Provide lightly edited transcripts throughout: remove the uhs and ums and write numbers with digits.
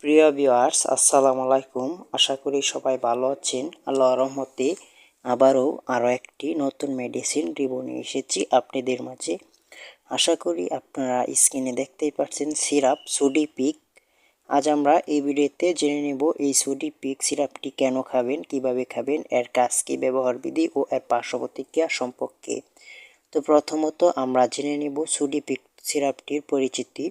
প্রিয় ভিউয়ার্স, আসসালামু আলাইকুম। আশা করি সবাই ভালো আছেন। আল্লাহর রহমতে আরও একটি নতুন মেডিসিন রিভিউ নিয়ে এসেছি আপনাদের মাঝে। আশা করি আপনারা স্ক্রিনে দেখতেই পাচ্ছেন সিরাপ সোডিপিক। আজ আমরা এই ভিডিওতে জেনে নেব এই সোডিপিক সিরাপটি কেন খাবেন, কিভাবে খাবেন, এর কাজ কি, ব্যবহার বিধি ও এর পার্শ্ব প্রতিক্রিয়া সম্পর্কে। তো প্রথমত আমরা জেনে নেব সোডিপিক সিরাপটির পরিচিতি।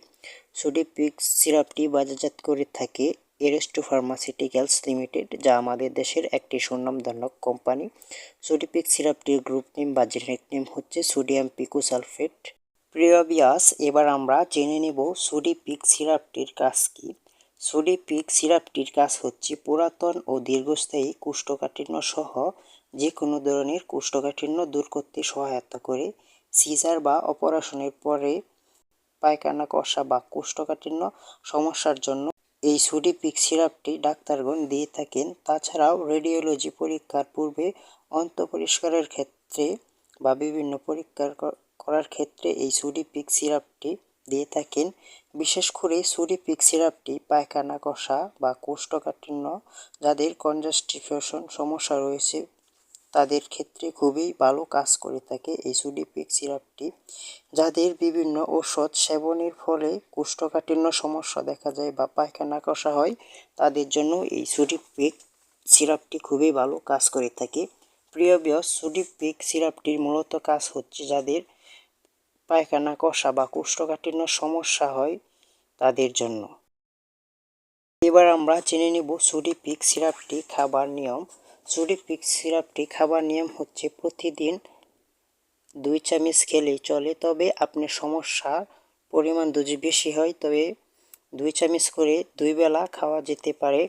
সোডিপিক সিরাপটি বাজারজাত করে থাকে এরেস্টো ফার্মাসিউটিক্যালস লিমিটেড, যা আমাদের দেশের একটি সুনামধন্য কোম্পানি। সোডিপিক সিরাপটির গ্রুপ নেম বা জেনেরিক নেম হচ্ছে সোডিয়াম পিকোসালফেট। প্রিয় ভিউয়ার্স, এবার আমরা জেনে নেব সোডিপিক সিরাপটির কাজ কি। সোডিপিক সিরাপটির কাজ হচ্ছে পুরাতন ও দীর্ঘস্থায়ী কোষ্ঠকাঠিন্য সহ যে কোনো ধরনের কোষ্ঠকাঠিন্য দূর করতে সহায়তা করে। সিজার বা অপারেশনের পরে পায়খানা, কষা বা কোষ্ঠকাঠিন্য সমস্যার জন্য এই সোডিপিক সিরাপটি ডাক্তারগণ দিয়ে থাকেন। তাছাড়াও রেডিওলজি পরীক্ষার পূর্বে অন্ত পরিষ্কারের ক্ষেত্রে বা বিভিন্ন পরীক্ষা করার ক্ষেত্রে এই সোডিপিক সিরাপটি দিয়ে থাকেন। বিশেষ করে সোডিপিক সিরাপটি পায়খানা, কষা বা কোষ্ঠকাঠিন্য, যাদের কনস্টিপেশন সমস্যা রয়েছে তাদের ক্ষেত্রে খুবই ভালো কাজ করে থাকে এই সোডিপিক সিরাপটি। যাদের বিভিন্ন ঔষধ সেবনের ফলে কোষ্ঠকাঠিন্য সমস্যা দেখা যায় বা পায়খানা কষা হয়, তাদের জন্য এই সোডিপিক সিরাপটি খুবই ভালো কাজ করে থাকে। প্রিয় ভিউয়ার্স, সোডিপিক সিরাপটির মূলত কাজ হচ্ছে যাদের পায়খানা, কষা বা কোষ্ঠকাঠিন্য সমস্যা হয় তাদের জন্য। এবার আমরা জেনে নেব সোডিপিক সিরাপটি খাবার নিয়ম। সোডিপিক সিরাপটি খাবার নিয়ম হচ্ছে প্রতিদিন 2 চামচ খেলেই চলে, তবে আপনার সমস্যার পরিমাণ যদি বেশি হয় তবে 2 চামচ করে 2 বেলা খাওয়া যেতে পারে।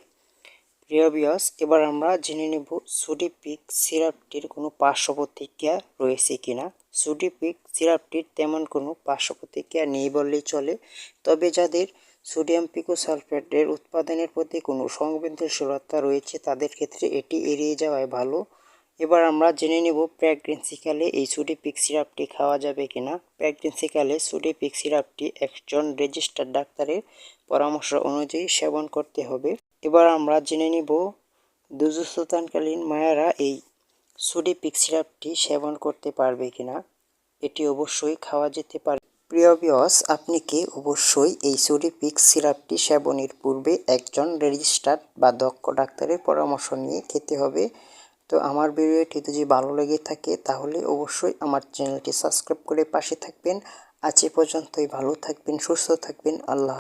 প্রিয় ভিউয়ার্স, এবার আমরা জেনে নেব সোডিপিক সিরাপটির কোনো পার্শ্ব প্রতিক্রিয়া রয়েছে কিনা। সোডিপিক সিরাপটির তেমন কোনো পার্শ্ব প্রতিক্রিয়া নেই বললেই চলে, তবে যাদের সোডিয়াম পিকোসালফেটের উৎপাদনের প্রতি কোনো সংবেদনশীলতা রয়েছে তাদের ক্ষেত্রে এটি এড়িয়ে যাওয়াই ভালো। এবার আমরা জেনে নেব প্রেগন্যান্সিকালে এই সোডিপিক সিরাপটি খাওয়া যাবে কিনা। প্রেগন্যান্সিকালে সোডিপিক সিরাপটি একজন রেজিস্টার্ড ডাক্তারের পরামর্শ অনুযায়ী সেবন করতে হবে। এবার আমরা জেনে নিব দুধস্তনকালীন মায়েরা এই সোডিপিক সিরাপটি সেবন করতে পারবে কিনা। এটি অবশ্যই খাওয়া যেতে পারে। প্রিয় ভিউয়ার্স, আপনি কি অবশ্যই এই সোডিপিক সিরাপটি সেবনের পূর্বে একজন রেজিস্টার্ড বা দক্ষ ডাক্তারের পরামর্শ নিয়ে খেতে হবে। তো আমার ভিডিওটি যদি ভালো লেগে থাকে তাহলে অবশ্যই আমার চ্যানেলটি সাবস্ক্রাইব করে পাশে থাকবেন। আজ এ পর্যন্তই, ভালো থাকবেন, সুস্থ থাকবেন। আল্লাহ।